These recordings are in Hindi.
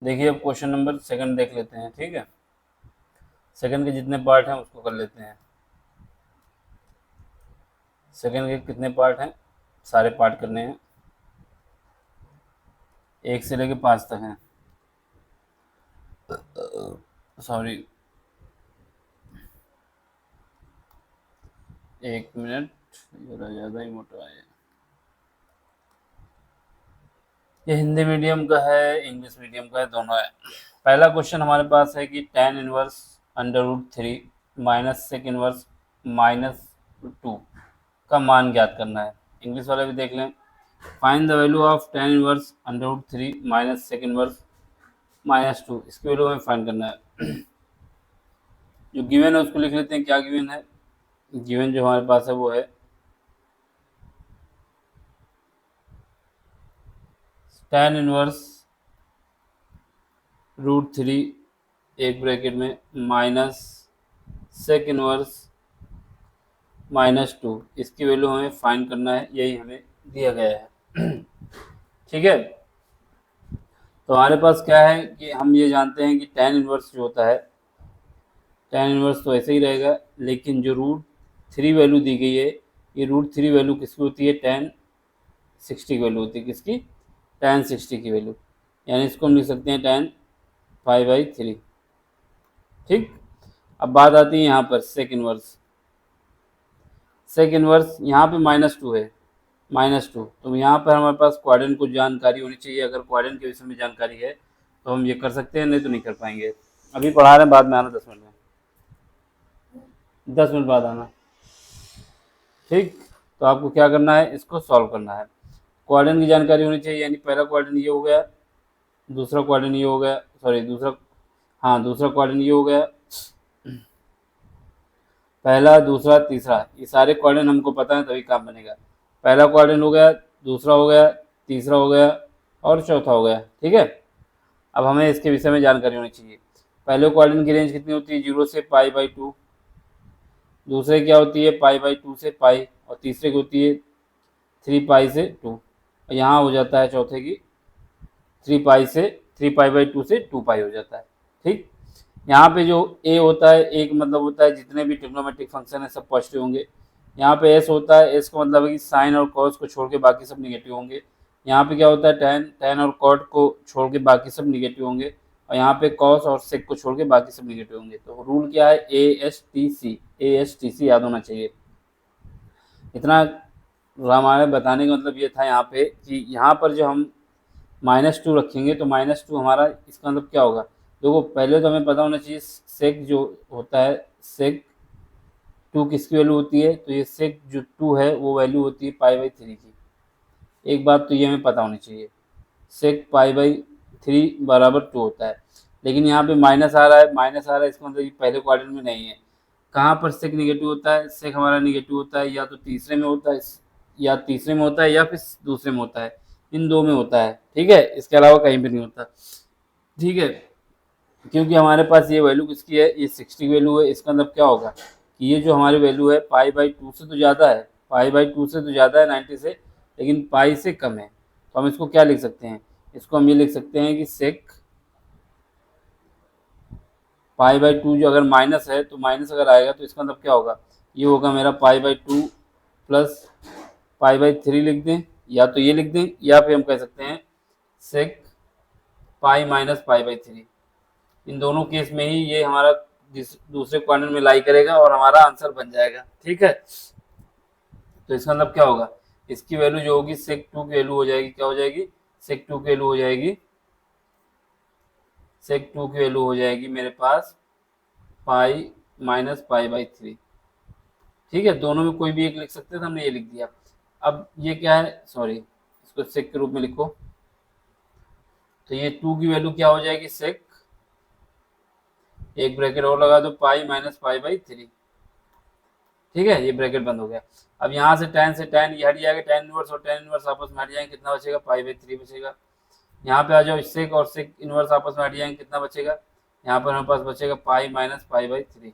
देखिए अब क्वेश्चन नंबर सेकंड देख लेते हैं, ठीक है। सेकंड के जितने पार्ट हैं उसको कर लेते हैं। सेकंड के कितने पार्ट हैं, सारे पार्ट करने हैं, 1 से लेकर 5 तक हैं। सॉरी, 1 मिनट, जरा ज़्यादा ही मोटा है। ये हिंदी मीडियम का है, इंग्लिश मीडियम का है, दोनों है। पहला क्वेश्चन हमारे पास है कि tan inverse √3 minus sec inverse -2 का मान ज्ञात करना है। इंग्लिश वाला भी देख लें। Find the value of tan inverse √3 minus sec inverse -2, इसकी वैल्यू हमें फाइंड करना है। जो गिवन है उसको लिख लेते हैं। क्या गिवन है? गिवन जो हमारे पास है वो है tan इनवर्स √3 एक ब्रैकेट में माइनस सेक इनवर्स -2, इसकी वैल्यू हमें फाइंड करना है, यही हमें दिया गया है। ठीक है, तो हमारे पास क्या है कि हम ये जानते हैं कि tan इनवर्स जो होता है, tan इनवर्स तो ऐसे ही रहेगा, लेकिन जो √3 वैल्यू दी गई है, ये √3 वैल्यू किसकी होती है? tan 60 की वैल्यू होती है। किसकी? tan 60 की वैल्यू, यानी इसको हम लिख सकते हैं tan π/3। ठीक, अब बात आती है यहाँ पर सेक इनवर्स। सेक इनवर्स यहाँ पे -2 है, -2, तो यहाँ पर हमारे पास क्वाड्रेंट को जानकारी होनी चाहिए। अगर क्वाड्रेंट के विषय में जानकारी है तो हम ये कर सकते हैं, नहीं तो नहीं कर पाएंगे। अभी पढ़ा रहे हैं, बाद में आना 10 मिनट में, 10 मिनट बाद आना। ठीक, तो आपको क्या करना है, इसको सॉल्व करना है। क्वाड्रेंट की जानकारी होनी चाहिए, यानी पहला क्वाड्रेंट ये हो गया, दूसरा क्वाड्रेंट ये हो गया, सॉरी दूसरा क्वाड्रेंट ये हो गया, पहला, दूसरा, तीसरा, ये सारे क्वाड्रेंट हमको पता है, तभी काम बनेगा। पहला क्वाड्रेंट हो गया, दूसरा हो गया, तीसरा हो गया और चौथा हो गया। ठीक है, अब हमें इसके विषय में जानकारी होनी चाहिए। पहले क्वाड्रेंट की रेंज कितनी होती है? 0 से π/2, दूसरे क्या होती है? π/2 से पाई, और तीसरे की होती है 3π से 2, और यहाँ हो जाता है चौथे की 3π/2 से 2π हो जाता है। ठीक, यहाँ पे जो a होता है, एक मतलब होता है जितने भी ट्रिग्नोमेट्रिक फंक्शन है सब पॉजिटिव होंगे। यहाँ पे s होता है, s का मतलब है कि साइन और कॉस को छोड़ के बाकी सब निगेटिव होंगे। यहाँ पे क्या होता है? tan और कॉट को छोड़ के बाकी सब निगेटिव होंगे, और यहाँ पे कॉस और सेक को छोड़ के बाकी सब निगेटिव होंगे। तो रूल क्या है? ASTC याद होना चाहिए। इतना रामायण बताने का मतलब ये था यहाँ पे कि यहाँ पर जो हम -2 रखेंगे तो -2 हमारा, इसका मतलब क्या होगा? देखो, पहले तो हमें पता होना चाहिए सेक जो होता है, सेक 2 किसकी वैल्यू होती है? तो ये सेक जो 2 है वो वैल्यू होती है π/3 की। एक बात तो ये हमें पता होनी चाहिए, सेक π/3 बराबर 2 होता है। लेकिन यहाँ पे माइनस आ रहा है, इसका मतलब ये पहले क्वाड्रेंट में नहीं है। कहाँ पर सेक निगेटिव होता है? सेक हमारा निगेटिव होता है या तो तीसरे में होता है, या फिर दूसरे में होता है, इन दो में होता है। ठीक है, इसके अलावा कहीं भी नहीं होता। ठीक है, क्योंकि हमारे पास ये वैल्यू किसकी है? ये 60 की वैल्यू है। इसका मतलब क्या होगा कि ये जो हमारी वैल्यू है π/2 से तो ज़्यादा है, 90 से, लेकिन पाई से कम है। तो हम इसको क्या लिख सकते हैं? इसको हम ये लिख सकते हैं कि सेक π/2 जो अगर माइनस है, तो माइनस अगर आएगा तो इसका मतलब क्या होगा? ये होगा मेरा π/2 प्लस π/3 लिख दें, या तो ये लिख दें, या फिर हम कह सकते हैं सेक पाई माइनस π/3। इन दोनों केस में ही ये हमारा दूसरे क्वाड्रेंट में लाई करेगा और हमारा आंसर बन जाएगा। ठीक है, तो इसका मतलब क्या होगा? इसकी वैल्यू जो होगी सेक 2 की वैल्यू हो जाएगी, क्या हो जाएगी? सेक 2 की वैल्यू हो जाएगी, सेक 2 की वैल्यू हो जाएगी मेरे पास पाई माइनस π/3। ठीक है, दोनों में कोई भी एक लिख सकते थे, हमने ये लिख दिया। अब ये क्या है? सॉरी, इसको सेक के रूप में लिखो, तो ये 2 की वैल्यू क्या हो जाएगी? सेक, एक ब्रैकेट और लगा दो, पाई माइनस π/3। ठीक है, ये ब्रैकेट बंद हो गया। अब यहाँ से tan ये हट जाएगा, tan इनवर्स और tan इनवर्स आपस में हट जाएंगे, कितना बचेगा? π/3 बचेगा। यहाँ पे आ जाओ, सेक और सेक इनवर्स आपस में हट जाएंगे, कितना बचेगा? यहाँ पर हमारे पास बचेगा पाई माइनस π/3।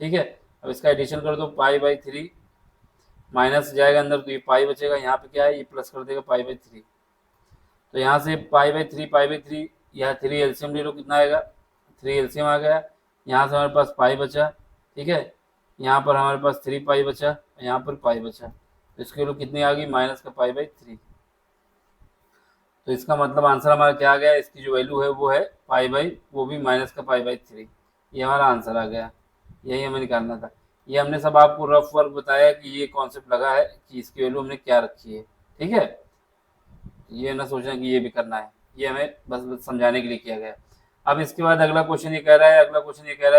ठीक है, अब इसका एडिशन कर दो, π/3 माइनस जाएगा अंदर तो ये पाई बचेगा, यहाँ पे क्या है? ये प्लस कर देगा π/3। तो यहाँ से π/3 यह 3 एलसीएम ले लो, कितना आएगा 3 एलसीएम आ गया। यहाँ से हमारे पास पाई बचा, ठीक है, यहाँ पर हमारे पास 3 पाई बचा, यहाँ पर पाई बचा, तो इसकी वैल्यू कितनी आ गई -का पाई/3। तो इसका मतलब आंसर हमारा क्या आ गया, इसकी जो वैल्यू है वो है वो भी -का पाई/3। ये हमारा आंसर आ गया, यही हमें निकालना था। ये हमने सब आपको रफ वर्क बताया कि ये कॉन्सेप्ट लगा है कि इसकी वैल्यू हमने क्या रखी है, ठीक है। ये ना सोचना कि ये भी करना है, ये हमें बस समझाने के लिए किया गया। अब इसके बाद अगला क्वेश्चन ये कह रहा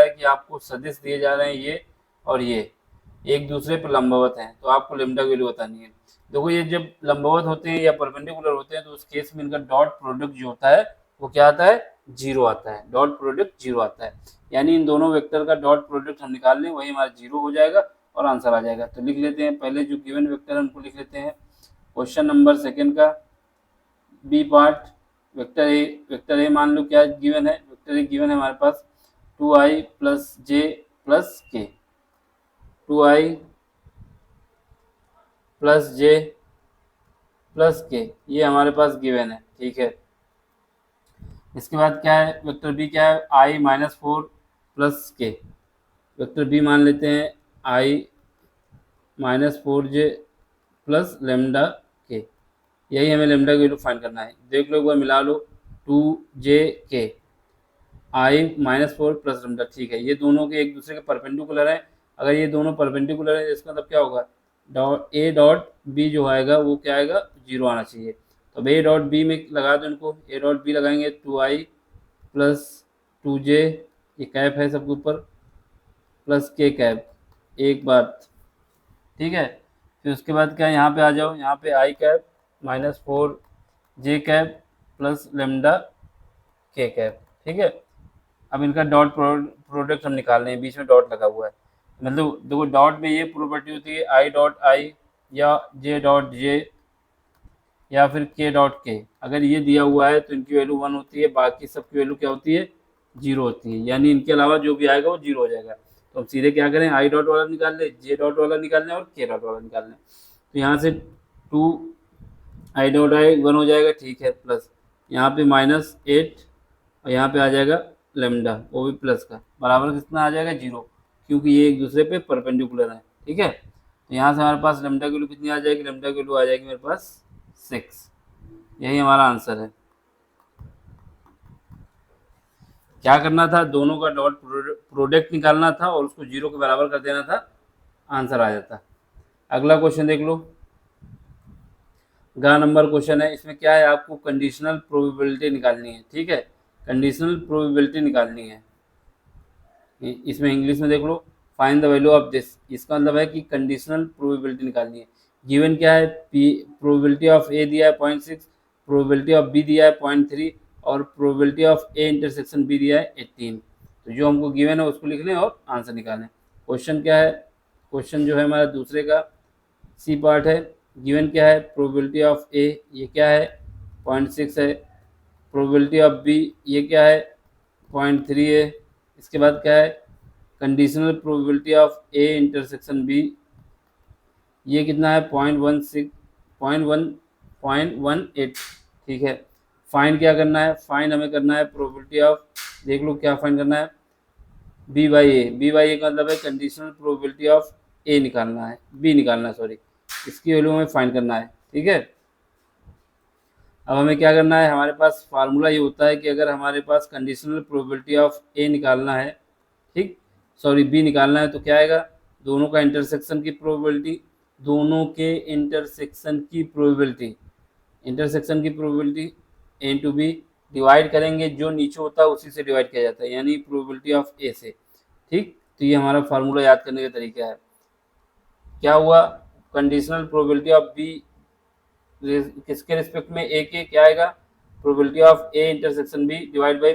है, कि आपको सदिश दिए जा रहे हैं ये और ये एक दूसरे पर लंबवत हैं, तो आपको लेमडा की वैल्यू बतानी है। देखो ये जब लंबवत होते हैं या परपेंडिकुलर होते हैं तो उस केस में इनका डॉट प्रोडक्ट जो होता है वो क्या आता है, 0 आता है, डॉट प्रोडक्ट 0 आता है। यानी इन दोनों वेक्टर का डॉट प्रोडक्ट हम निकाल लें, वही हमारा 0 हो जाएगा और आंसर आ जाएगा। तो लिख लेते हैं, पहले जो गिवन वेक्टर है उनको लिख लेते हैं। क्वेश्चन नंबर सेकेंड का बी पार्ट, वेक्टर ए मान लो क्या गिवन है, वेक्टर ए गिवन है हमारे पास 2i + j + k, 2i + j + k, ये हमारे पास गिवन है, ठीक है। इसके बाद क्या है, वेक्टर बी क्या है, i - 4 + k, वेक्टर बी मान लेते हैं i - 4j + लेमडा k, यही हमें लेमडा की वैल्यू फाइंड करना है। देख लो एक बार मिला लो, 2jk i - 4 + लेमडा, ठीक है। ये दोनों के एक दूसरे के परपेंडिकुलर है, अगर ये दोनों परपेंडिकुलर है इसका मतलब क्या होगा, ए डॉट बी जो आएगा वो क्या आएगा, 0 आना चाहिए। तो अब ए डॉट बी में लगा दो इनको, ए डॉट बी लगाएंगे 2i + 2j, ये कैप है सबके ऊपर, + k कैप, एक बात, ठीक है। फिर उसके बाद क्या, यहाँ पे आ जाओ, यहाँ पे i cap - 4j cap + lambda k cap, ठीक है। अब इनका डॉट प्रोडक्ट हम निकाल रहे हैं, बीच में डॉट लगा हुआ है, मतलब देखो डॉट में ये प्रॉपर्टी होती है i डॉट i या j डॉट j या फिर k डॉट k, अगर ये दिया हुआ है तो इनकी वैल्यू 1 होती है, बाकी सब की वैल्यू क्या होती है, 0 होती है, यानी इनके अलावा जो भी आएगा वो 0 हो जाएगा। तो हम सीधे क्या करें, i डॉट वाला निकाल लें, j डॉट वाला निकाल लें और k डॉट वाला निकाल लें। तो यहाँ से 2i डॉट i 1 हो जाएगा, ठीक है, प्लस यहाँ पे -8 और यहाँ पे आ जाएगा लेमडा, वो भी प्लस का, बराबर कितना आ जाएगा, 0, क्योंकि ये एक दूसरे पे परपेंडिकुलर है, ठीक है। तो यहाँ से हमारे पास लेमडा की वैल्यू कितनी आ जाएगी, लेमडा की वैल्यू आ जाएगी मेरे पास 6, यही हमारा आंसर है। क्या करना था, दोनों का डॉट प्रोडक्ट निकालना था और उसको 0 के बराबर कर देना था, आंसर आ जाता। अगला क्वेश्चन देख लो, गा नंबर क्वेश्चन है, इसमें क्या है, आपको कंडीशनल प्रोबेबिलिटी निकालनी है, ठीक है, कंडीशनल प्रोबेबिलिटी निकालनी है। इसमें इंग्लिश में देख लो, find the value of this, इसका मतलब है कि कंडीशनल प्रोबेबिलिटी निकालनी है। गिवन क्या है, प्रोबेबिलिटी ऑफ ए दिया है 0.6, प्रोबेबिलिटी ऑफ बी दिया है 0.3 और probability of A intersection b दिया है 18। तो जो हमको गिवन है उसको लिख लें और आंसर निकालें। क्वेश्चन क्या है, क्वेश्चन जो है हमारा दूसरे का सी पार्ट है, गिवन क्या है, प्रोबेबिलिटी ऑफ ए ये क्या है 0.6 है, प्रोबेबिलिटी ऑफ बी ये क्या है 0.3 है, इसके बाद क्या है, conditional probability of A intersection b ये कितना है 0.18, ठीक है। फाइंड क्या करना है, फाइंड हमें करना है प्रोबेबिलिटी ऑफ, देख लो क्या फाइंड करना है, बी बाई ए का मतलब है कंडीशनल प्रोबेबिलिटी ऑफ ए निकालना है, बी निकालना है, सॉरी, इसकी वैल्यू हमें फाइंड करना है, ठीक है। अब हमें क्या करना है, हमारे पास फार्मूला ये होता है कि अगर हमारे पास कंडीशनल प्रोबेबिलिटी ऑफ ए निकालना है, ठीक, सॉरी बी निकालना है, तो क्या आएगा, दोनों का इंटरसेक्शन की प्रोबेबिलिटी, दोनों के इंटरसेक्शन की प्रोबेबिलिटी, इंटरसेक्शन की probability a into b, divide करेंगे, जो नीचे होता है उसी से डिवाइड किया जाता है, यानी प्रोबेबिलिटी ऑफ ए से, ठीक। तो ये हमारा फार्मूला याद करने का तरीका है। क्या हुआ, कंडीशनल प्रोबेबिलिटी ऑफ बी किसके रिस्पेक्ट में, ए के, क्या आएगा, probability of A intersection B divide by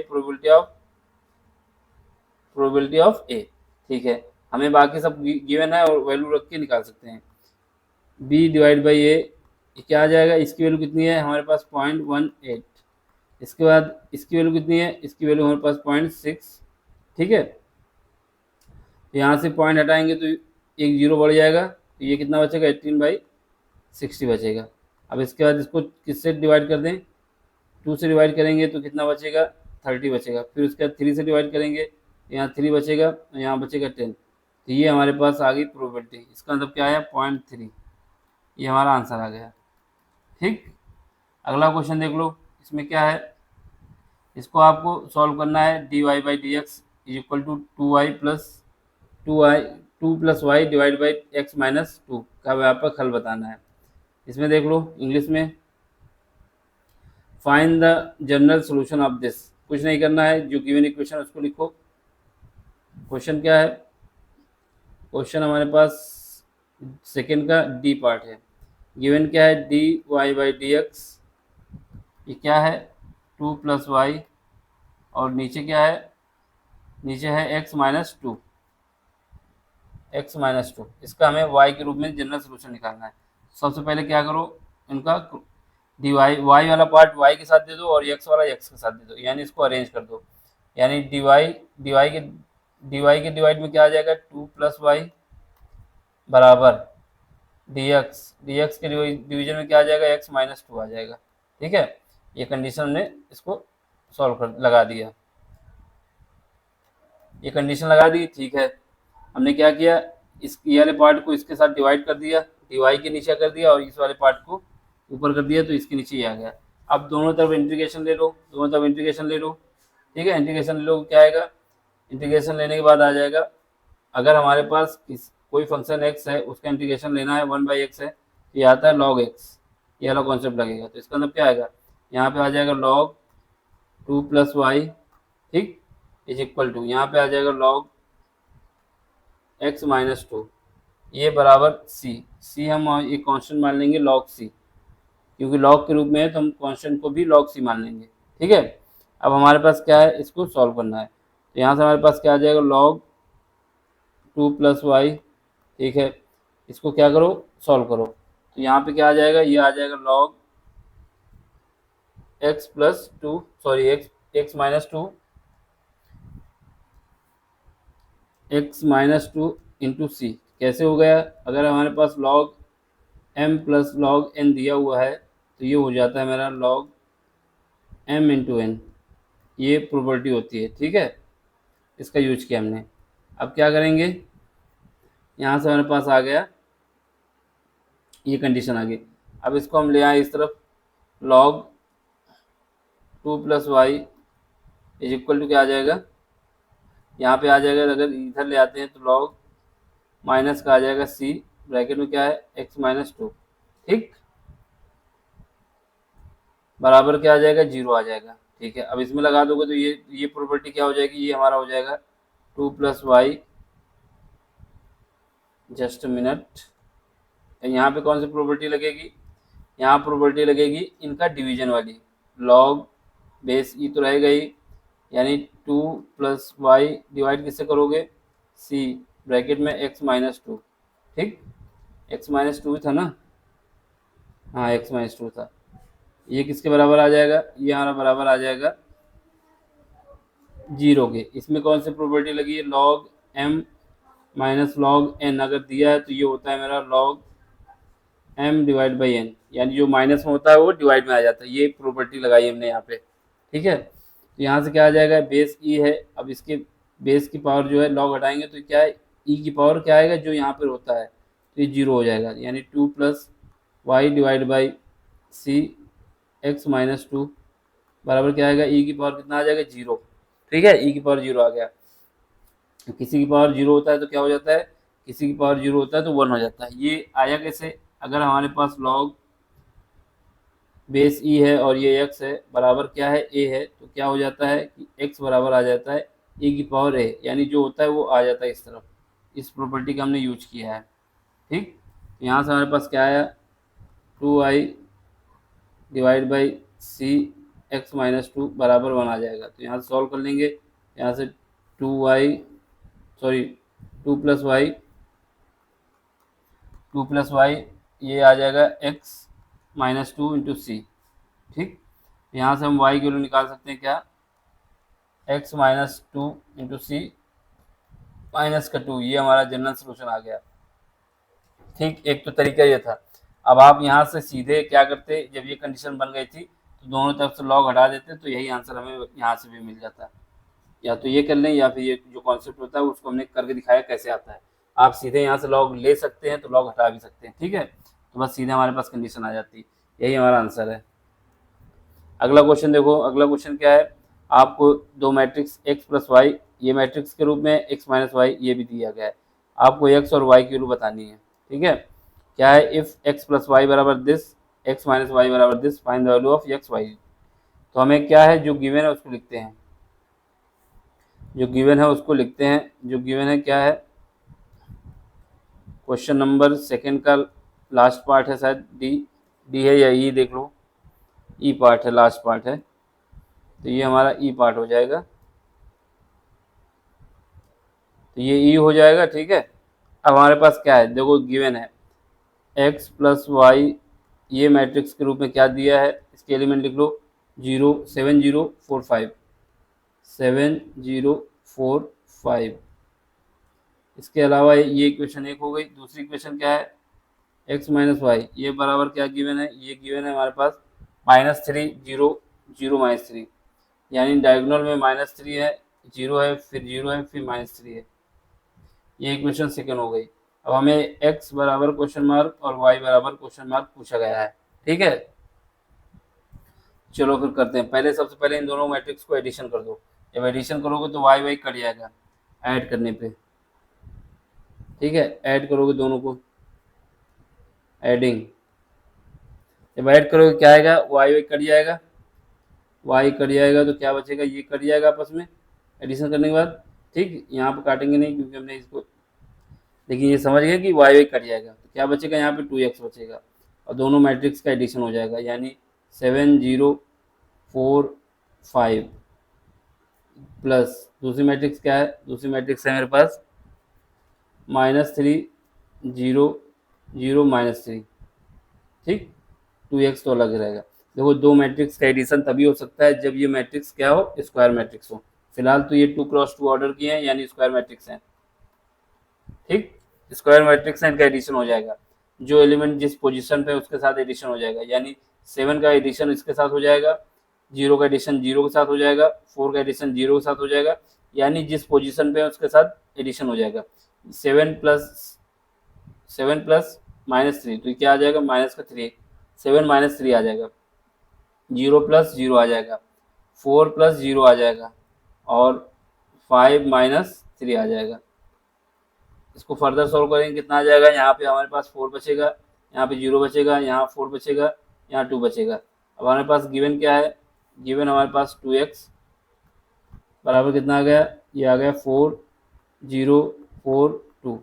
probability of A, ठीक है। हमें बाकी सब गिवन है और वैल्यू रख के निकाल सकते हैं। बी डिवाइड बाई ए क्या आ जाएगा, इसकी वैल्यू कितनी है हमारे पास 0.18, इसके बाद इसकी वैल्यू कितनी है, इसकी वैल्यू हमारे पास 0.6, ठीक है। तो यहाँ से पॉइंट हटाएंगे तो एक जीरो बढ़ जाएगा, तो ये कितना बचेगा 18/60 बचेगा। अब इसके बाद इसको किससे डिवाइड कर दें, 2 से डिवाइड करेंगे तो कितना बचेगा, 30 बचेगा। फिर उसके बाद 3 से डिवाइड करेंगे, यहाँ 3 बचेगा, यहाँ बचेगा 10। तो ये हमारे पास आ गई प्रोबेबिलिटी। इसका मतलब क्या है, 0.3। ये हमारा आंसर आ गया। ठीक, अगला क्वेश्चन देख लो, इसमें क्या है। इसको आपको सॉल्व करना है। dy by d x is equal to 2 plus y divide by x minus 2 का व्यापक हल बताना है। इसमें देख लो इंग्लिश में, find the general solution of this. कुछ नहीं करना है, जो गिवन इक्वेशन उसको लिखो। क्वेश्चन क्या है, क्वेश्चन हमारे पास सेकेंड का डी पार्ट है। गिवन क्या है, dy बाई डी एक्स, ये क्या है 2 + y, और नीचे क्या है, नीचे है x माइनस टू। इसका हमें y के रूप में जनरल सोल्यूशन निकालना है। सबसे पहले क्या करो, इनका डी वाई वाला पार्ट y के साथ दे दो और x वाला x के साथ दे दो, यानी इसको अरेंज कर दो। यानी डी वाई के डिवाइड में क्या आ जाएगा, 2 + y बराबर dx के डिवीजन में क्या आ जाएगा, x माइनस 2 आ जाएगा। ठीक है, ये कंडीशन हमने इसको सॉल्व कर लगा दिया, ये कंडीशन लगा दी। ठीक है, हमने क्या किया, इस ये वाले पार्ट को इसके साथ डिवाइड कर दिया, dy के नीचे कर दिया, और इस वाले पार्ट को ऊपर कर दिया, तो इसके नीचे ये आ गया। अब दोनों तरफ इंटीग्रेशन ले लो, दोनों तरफ इंटीग्रेशन ले लो। ठीक है, इंटीग्रेशन ले लो, क्या आएगा, इंटीग्रेशन लेने के बाद आ जाएगा, अगर हमारे पास कोई फंक्शन x है, उसका इंटीग्रेशन लेना है 1/x है, तो ये आता है log x, ये वाला कॉन्सेप्ट लगेगा। तो इसका मतलब क्या आएगा, यहाँ पे आ जाएगा log 2 + y, ठीक, इज इक्वल टू, यहाँ पे आ जाएगा log x माइनस 2, ये बराबर c हम एक कांस्टेंट मान लेंगे log c, क्योंकि log के रूप में है तो हम कांस्टेंट को भी log c मान लेंगे। ठीक है, अब हमारे पास क्या है, इसको सॉल्व करना है। तो यहाँ से हमारे पास क्या आ जाएगा, log 2 + y। ठीक है, इसको क्या करो, सॉल्व करो। तो यहाँ पे क्या आ जाएगा, ये आ जाएगा log x plus 2, sorry x minus 2, x minus 2 into C. कैसे हो गया, अगर हमारे पास log m plus log n दिया हुआ है, तो ये हो जाता है मेरा log m इंटू n, ये प्रोपर्टी होती है। ठीक है, इसका यूज किया हमने। अब क्या करेंगे, यहाँ से हमारे पास आ गया, ये कंडीशन आ गई। अब इसको हम ले आए इस तरफ, log 2 + y is equal to क्या आ जाएगा, यहाँ पे आ जाएगा, अगर इधर ले आते हैं तो log माइनस का आ जाएगा c, ब्रैकेट में क्या है, x माइनस 2, ठीक, बराबर क्या आ जाएगा, 0 आ जाएगा। ठीक है, अब इसमें लगा दोगे तो ये प्रॉपर्टी क्या हो जाएगी, ये हमारा हो जाएगा 2 + y, जस्ट मिनट, यहाँ पे कौन सी प्रॉपर्टी लगेगी, यहाँ प्रॉपर्टी लगेगी इनका डिवीजन वाली, log बेस ई तो रहेगा ही, यानी 2 + y डिवाइड किससे करोगे, c, ब्रैकेट में x माइनस 2, ठीक, x माइनस 2 था ना, हाँ x माइनस 2 था। ये किसके बराबर आ जाएगा, ये हमारा बराबर आ जाएगा 0 के। इसमें कौन सी प्रॉपर्टी लगी है, log m minus log n अगर दिया है तो ये होता है मेरा log m divide by n, यानी जो माइनस में होता है वो डिवाइड में आ जाता है, ये प्रॉपर्टी लगाई हमने यहाँ पे। ठीक है, तो यहाँ से क्या आ जाएगा, बेस ई है, अब इसके बेस की पावर जो है log हटाएंगे तो क्या है, ई की पावर क्या आएगा, जो यहाँ पर होता है, तो ये 0 हो जाएगा, यानी 2 + y divide by c x minus 2 बराबर क्या आएगा, ई की पावर कितना आ जाएगा, 0। ठीक है, ई की पावर 0 आ गया। किसी की पावर 0 होता है तो क्या हो जाता है, किसी की पावर 0 होता है तो 1 हो जाता है। ये आया कैसे, अगर हमारे पास log बेस ई है और ये x है, बराबर क्या है, a है, तो क्या हो जाता है कि x बराबर आ जाता है a की पावर a, यानी जो होता है वो आ जाता है इस तरफ। इस प्रॉपर्टी का हमने यूज किया है। ठीक, यहाँ से हमारे पास क्या आया, 2y divide by c x minus 2 बराबर 1 आ जाएगा। तो यहाँ से सॉल्व कर लेंगे, यहाँ से 2 + y ये आ जाएगा x माइनस 2 इंटू सी। ठीक, यहाँ से हम y की वैल्यू निकाल सकते हैं, क्या, x माइनस 2 इंटू सी माइनस का 2, ये हमारा जनरल सोल्यूशन आ गया। ठीक, एक तो तरीका ये था। अब आप यहाँ से सीधे क्या करते, जब ये कंडीशन बन गई थी तो दोनों तरफ से लॉग हटा देते हैं, तो यही आंसर हमें यहाँ से भी मिल जाता है। या तो ये कर लें, या फिर ये जो कॉन्सेप्ट होता है उसको हमने करके दिखाया कैसे आता है। आप सीधे यहाँ से लॉग ले सकते हैं, तो लॉग हटा भी सकते हैं, ठीक है। तो बस सीधे हमारे पास कंडीशन आ जाती है, यही हमारा आंसर है। अगला क्वेश्चन देखो, अगला क्वेश्चन क्या है, आपको दो मैट्रिक्स x प्लस वाई, ये मैट्रिक्स के रूप में x माइनस वाई ये भी दिया गया है, आपको x और y की वैल्यू बतानी है, ठीक है। क्या है, इफ x प्लस वाई बराबर दिस, x माइनस वाई बराबर this, find the value of x y. तो हमें क्या है, जो गिवन है उसको लिखते हैं, जो गिवन है उसको लिखते हैं। जो गिवन है क्या है, क्वेश्चन नंबर सेकंड का लास्ट पार्ट है, शायद डी है या ई, देख लो, ई पार्ट है, लास्ट पार्ट है, तो ये हमारा ई पार्ट हो जाएगा, तो ये ई हो जाएगा, ठीक है। अब हमारे पास क्या है, देखो गिवन है x प्लस वाई, ये मैट्रिक्स के रूप में क्या दिया है, इसके एलिमेंट लिख लो 7045, 7045। इसके अलावा ये इक्वेशन एक हो गई। दूसरी इक्वेशन क्या है, x माइनस वाई, ये बराबर क्या गिवन है, ये गिवन है हमारे पास -3 0 0 -3, यानी डायगोनल में -3 है, 0 है, फिर 0 है, फिर -3 है। ये इक्वेशन सेकंड हो गई। अब हमें x बराबर क्वेश्चन मार्क और y बराबर क्वेश्चन मार्क पूछा गया है, ठीक है। चलो फिर करते हैं, पहले सबसे पहले इन दोनों मैट्रिक्स को एडिशन कर दो। जब एडिशन करोगे तो y y कट जाएगा ऐड करने पे, ठीक है। ऐड करोगे दोनों को, एडिंग, जब ऐड करोगे क्या आएगा, y y कट जाएगा, y कट जाएगा तो क्या बचेगा, ये कट जाएगा आपस में एडिशन करने के बाद, ठीक। यहाँ पे काटेंगे नहीं क्योंकि हमने इसको, लेकिन ये समझ गए कि y y कट जाएगा, तो क्या बचेगा, यहाँ पे 2x बचेगा और दोनों मैट्रिक्स का एडिशन हो जाएगा, यानी 7045 प्लस दूसरी मैट्रिक्स क्या है, दूसरी मैट्रिक्स है मेरे पास -3 0 0 -3, ठीक। 2x तो अलग रहेगा। देखो दो मैट्रिक्स का एडिशन तभी हो सकता है जब ये मैट्रिक्स क्या हो, स्क्वायर मैट्रिक्स हो। फिलहाल तो ये 2x2 ऑर्डर किए हैं, यानी स्क्वायर मैट्रिक्स हैं, ठीक। स्क्वायर मैट्रिक्स है, इनका एडिशन हो जाएगा, जो एलिमेंट जिस पोजीशन पे उसके साथ एडिशन हो जाएगा, यानी 7 का एडिशन इसके साथ हो जाएगा, 0 का एडिशन 0 के साथ हो जाएगा, 4 का एडिशन 0 के साथ हो जाएगा, यानी जिस पोजीशन पे उसके साथ एडिशन हो जाएगा। 7 प्लस -3, तो क्या आ जाएगा, माइनस का 3, 7 -3 आ जाएगा, 0 प्लस 0 आ जाएगा, 4 प्लस 0 आ जाएगा, और 5 -3 आ जाएगा। इसको फर्दर सॉल्व करेंगे, कितना आ जाएगा, यहाँ पे हमारे पास 4 बचेगा, यहाँ पे 0 बचेगा, यहाँ 4 बचेगा, यहाँ 2 बचेगा। अब हमारे पास गिवन क्या है, गिवन हमारे पास 2x बराबर कितना आ गया, ये आ गया 4 0 4 2।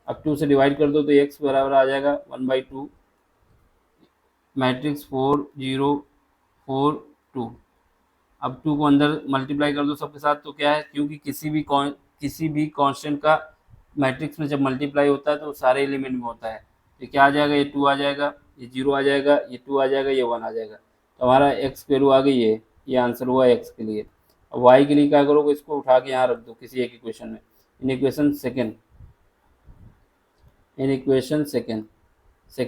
अब 2 से डिवाइड कर दो तो x बराबर आ जाएगा 1/2, मैट्रिक्स 4 0 4 2। अब 2 को अंदर मल्टीप्लाई कर दो सबके साथ, तो क्या है, क्योंकि किसी भी कांस्टेंट का मैट्रिक्स में जब मल्टीप्लाई होता है तो सारे एलिमेंट में होता है, तो क्या आ जाएगा, ये 2 आ जाएगा, ये 0 आ जाएगा, ये 2 आ जाएगा, ये 1 आ जाएगा। तो हमारा x की वैल्यू आ गई है, ये आंसर हुआ x के लिए। अब y के लिए क्या करोगे, इसको उठा के यहाँ रख दो किसी एक इक्वेशन में, इन इक्वेशन सेकेंड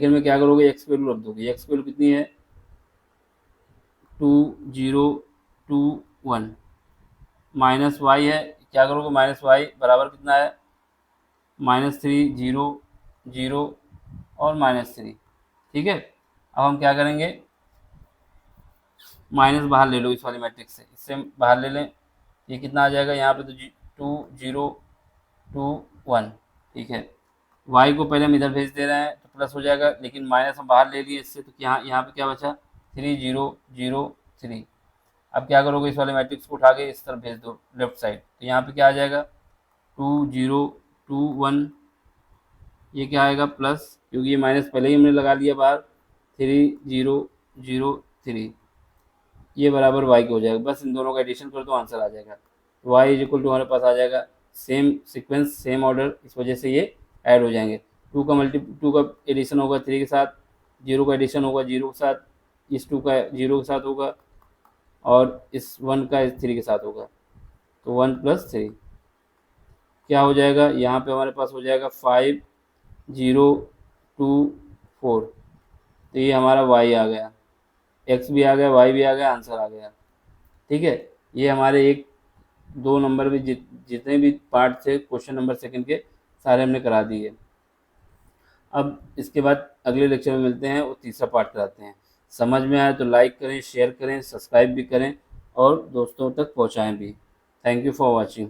में क्या करोगे, x की वैल्यू रख दोगे। x की वैल्यू कितनी है, 2 0 2 1, माइनस y है, क्या करोगे, -y बराबर कितना है, -3 0 0 और -3, ठीक है। अब हम क्या करेंगे, माइनस बाहर ले लो इस वाले मैट्रिक्स से, इससे बाहर ले लें, ये कितना आ जाएगा, यहाँ पे तो 2 0 2 1, ठीक है। y को पहले हम इधर भेज दे रहे हैं तो प्लस हो जाएगा, लेकिन माइनस हम बाहर ले लिए इससे, तो यहाँ पे क्या बचा, 3 0 0 3। अब क्या करोगे, इस वाले मैट्रिक्स को उठा के इस तरफ भेज दो लेफ्ट साइड, तो यहाँ पे क्या आ जाएगा, 2 0 2 1, ये क्या आएगा प्लस, क्योंकि ये माइनस पहले ही हमने लगा लिया बाहर, 3 0 0 3, ये बराबर y के हो जाएगा। बस इन दोनों का एडिशन कर दो, आंसर आ जाएगा। y इज इक्वल टू हमारे पास आ जाएगा, सेम सीक्वेंस सेम ऑर्डर, इस वजह से ये ऐड हो जाएंगे। 2 का एडिशन होगा 3 के साथ, 0 का एडिशन होगा 0 के साथ, इस 2 का 0 के साथ होगा, और इस 1 का इस 3 के साथ होगा, तो 1 + 3 क्या हो जाएगा, यहाँ पे हमारे पास हो जाएगा 5 0 2 4, तो ये हमारा y आ गया, एक्स भी आ गया, वाई भी आ गया, आंसर आ गया। ठीक है, ये हमारे 1-2 नंबर में जितने भी पार्ट थे क्वेश्चन नंबर सेकंड के, सारे हमने करा दिए। अब इसके बाद अगले लेक्चर में मिलते हैं और तीसरा पार्ट कराते हैं। समझ में आए तो लाइक करें, शेयर करें, सब्सक्राइब भी करें और दोस्तों तक पहुंचाएं भी। Thank you for watching.